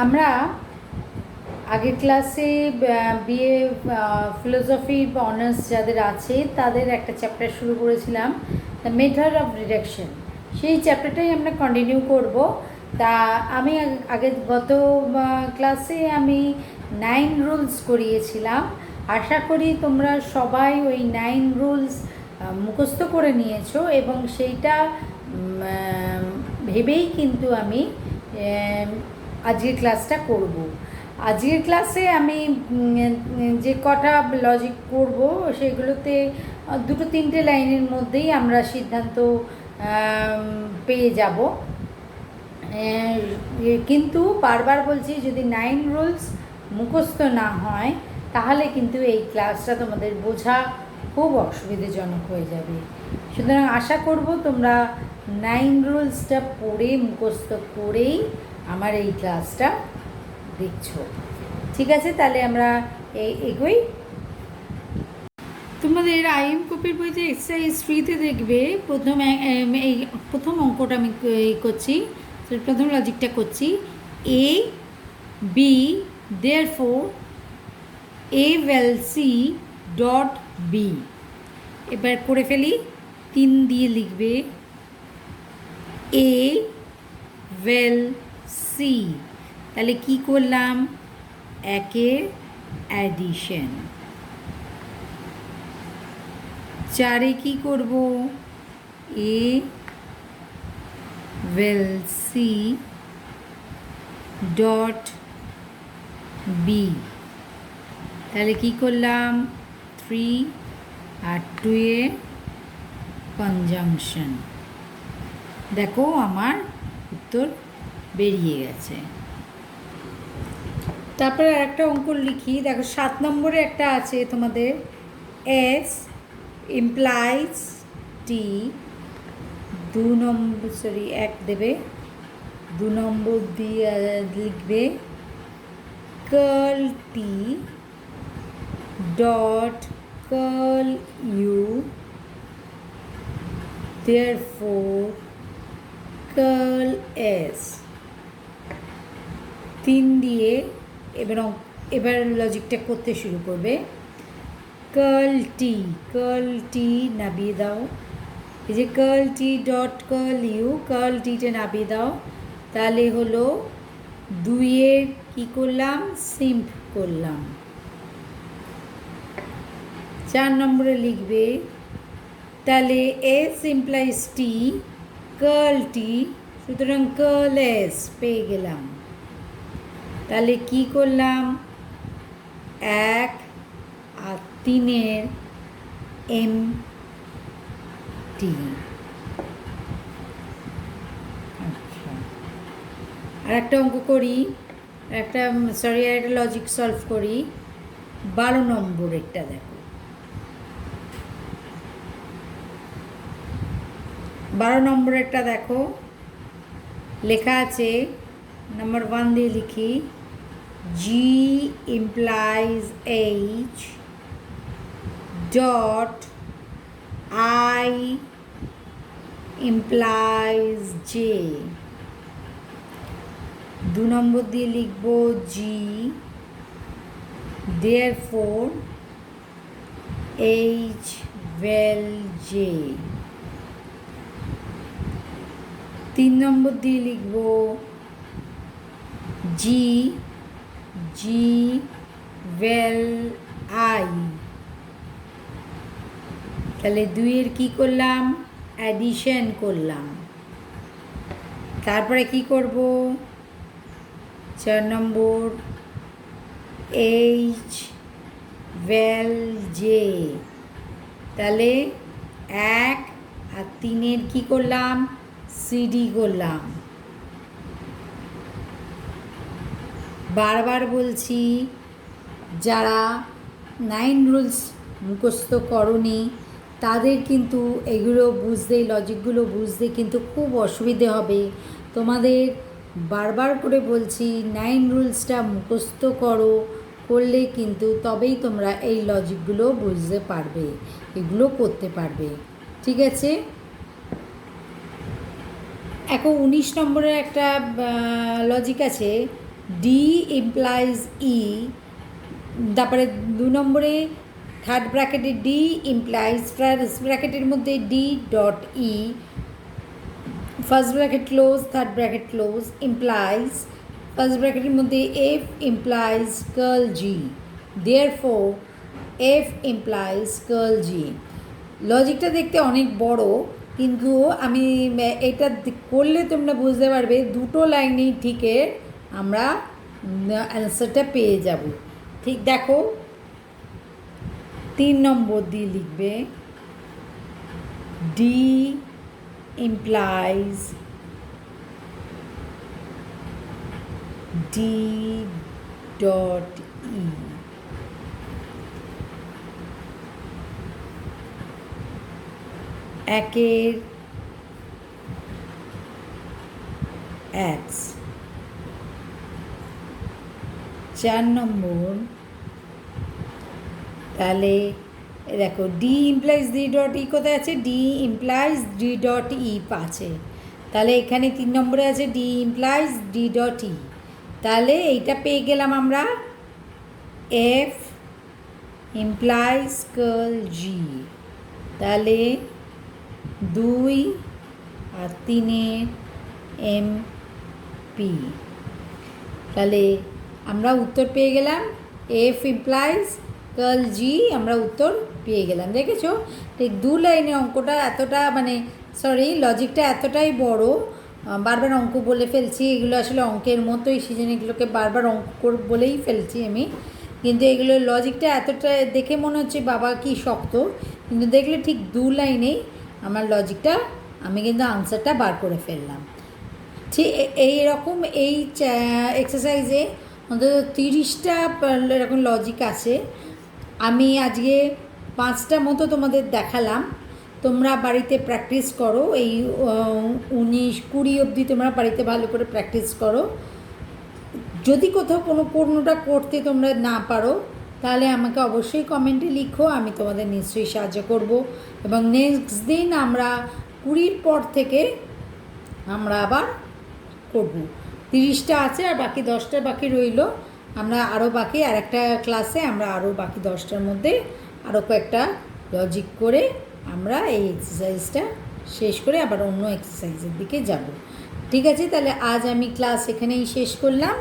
আমরা আগের ক্লাসে বিএ ফিলোসফি অনার্স যাদের আছে তাদের একটা চ্যাপ্টার শুরু করেছিলাম, দ্য মেথড অফ ডিডাকশন। সেই চ্যাপ্টারটাই আমরা কন্টিনিউ করব। তা আমি গত ক্লাসে আমি 9 রুলস করিয়েছিলাম। আশা করি তোমরা সবাই ওই 9 রুলস মুখস্থ করে নিয়েছো এবং সেইটা ভেবেই কিন্তু আমি আজকের ক্লাসটা করব। আজকের ক্লাসে আমি যে কটা লজিক করব সেগুলোতে 2-3 লাইনের মধ্যেই আমরা সিদ্ধান্ত পেয়ে যাব। কিন্তু বারবার বলছি, যদি 9 রুলস মুখস্থ না হয় তাহলে কিন্তু এই ক্লাসটা তোমাদের বোঝা খুব অসুবিধাজনক হয়ে যাবে। সুতরাং আশা করব তোমরা 9 রুলসটা পড়ে মুখস্থ করেই আমার এই ক্লাসটা দেখছো। ঠিক আছে, তাহলে আমরা এগোই। তোমাদের আইএম কপির বইতে এক্সারসাইজ 3-তে দেখবে প্রথম অঙ্কটা আমি করছি, প্রথম লজিকটা করছি। A B therefore A will C dot B. এবার করে ফেলি, 3 দিয়ে লিখবে A will C। তাহলে কি করলাম? একের অ্যাডিশন। 4-এ কি করব? A will C dot B. তাহলে কি করলাম? 3 আর 2-এ কনজাংশন। দেখো আমার উত্তর বেরিয়ে গেছে। তারপরে আরেকটা অঙ্ক লিখি। দেখো 7 নম্বরে একটা আছে তোমাদের, এস ইমপ্লাইজ টি। 2 নম্বর এক দেবে, 2 নম্বর দিয়ে লিখবে curl T dot curl U therefore curl S. 3 দিয়ে এবার লজিকটা করতে শুরু করবে। কার্ল টি নামিয়ে দাও। এই যে curl T dot curl U, curl টিটা নামিয়ে দাও। তাহলে হলো 2-এর কী করলাম? সিম্প করলাম। 4 নম্বরে লিখবে, তাহলে এস ইমপ্লাইজ টি কার্ল টি, সুতরাং কার্ল এস পেয়ে গেলাম। তাহলে কি করলাম? 1 আর 3-এর এম টি। আচ্ছা, আর একটা অঙ্ক করি, আর একটা লজিক সলভ করি। 12 নম্বরেরটা দেখো। 12 নম্বরেরটা দেখো, লেখা আছে, নাম্বার 1 দিয়ে লিখি, G implies H dot I implies J. 2 নম্বর দিয়ে লিখব G therefore H will J. 3 number দিয়ে লিখব জি will আই। তাহলে 2-এর কি করলাম? অ্যাডিশন করলাম। তারপরে কি করব? 4 নম্বর এইচ will জে। তাহলে 1 আর 3-এর কি করলাম? সিডি করলাম। বারবার বলছি, যারা 9 রুলস মুখস্থ করনি তাদের কিন্তু এগুলো বুঝতে, লজিকগুলো বুঝতে কিন্তু খুব অসুবিধে হবে। তোমাদের বারবার করে বলছি, 9 রুলসটা মুখস্থ করলে কিন্তু তবেই তোমরা এই লজিকগুলো বুঝতে পারবে, এগুলো করতে পারবে। ঠিক আছে, এখন 19 নম্বরের একটা লজিক আছে, ডি ইমপ্লাইজ ই, তারপরে 2 নম্বরে থার্ড ব্র্যাকেটে ডি ইমপ্লাইজ ফার্স্ট ব্র্যাকেটের মধ্যে D dot E, first bracket close third bracket close implies first ব্র্যাকেটের মধ্যে F implies curl G, therefore F implies curl G. লজিকটা দেখতে অনেক বড়, কিন্তু আমি এটা করলে তোমরা বুঝতে পারবে দুটো লাইনেই ঠিকের আমরা অ্যান্সারটা পেয়ে যাব। ঠিক দেখো 3 নম্বর দিয়ে লিখবে ডি ইমপ্লাইজ ডি ডট ই, একের এক্স। 4 নম্বর তাহলে দেখো ডি ইমপ্লাইজ ডি ডট ই কোথায় আছে, ডি ইমপ্লাইজ ডি ডট ই আছে, তাহলে এখানে 3 নম্বরে আছে ডি ইমপ্লাইজ ডি ডট ই, তাহলে এইটা পেয়ে গেলাম আমরা এফ ইমপ্লাইজ কার্ল জি। তাহলে 2 আর 3 এম পি, তাহলে আমরা উত্তর পেয়ে গেলাম এফ ইমপ্লাইজ কার্ল জি, আমরা উত্তর পেয়ে গেলাম। দেখেছো ঠিক 2 লাইনের অঙ্কটা এতটা মানে সরি লজিকটা এতটাই বড়, বারবার অঙ্ক বলে ফেলছি, এগুলো আসলে অঙ্কের মতোই, সেজন্য এগুলোকে বারবার অঙ্ক বলেই ফেলছি আমি, কিন্তু এগুলো লজিকটা এতটা দেখে মনে হচ্ছে বাবা কি শক্ত, কিন্তু দেখলে ঠিক 2 লাইনেই আমার লজিকটা আমি কিন্তু আনসারটা বার করে ফেললাম। ঠিক এইরকম এই এক্সারসাইজে অন্তত 30টা এরকম লজিক আছে। আমি আজকে 5টা মতো তোমাদের দেখালাম, তোমরা বাড়িতে প্র্যাকটিস করো, এই 19-20 অবধি তোমরা বাড়িতে ভালো করে প্র্যাকটিস করো। যদি কোথাও কোনোটা করতে তোমরা না পারো তাহলে আমাকে অবশ্যই কমেন্টে লিখো, আমি তোমাদের নিশ্চয়ই সাহায্য করব। এবং নেক্সট দিন আমরা 20 পর থেকে আমরা আবার করব। 30টা আছে আর বাকি 10টা বাকি রইল, আমরা আরও বাকি আর একটা ক্লাসে আমরা আরও বাকি 10টার মধ্যে আরও কয়েকটা লজিক করে আমরা এই এক্সারসাইজটা শেষ করে আবার অন্য এক্সারসাইজের দিকে যাব। ঠিক আছে, তাহলে আজ আমি ক্লাস এখানেই শেষ করলাম।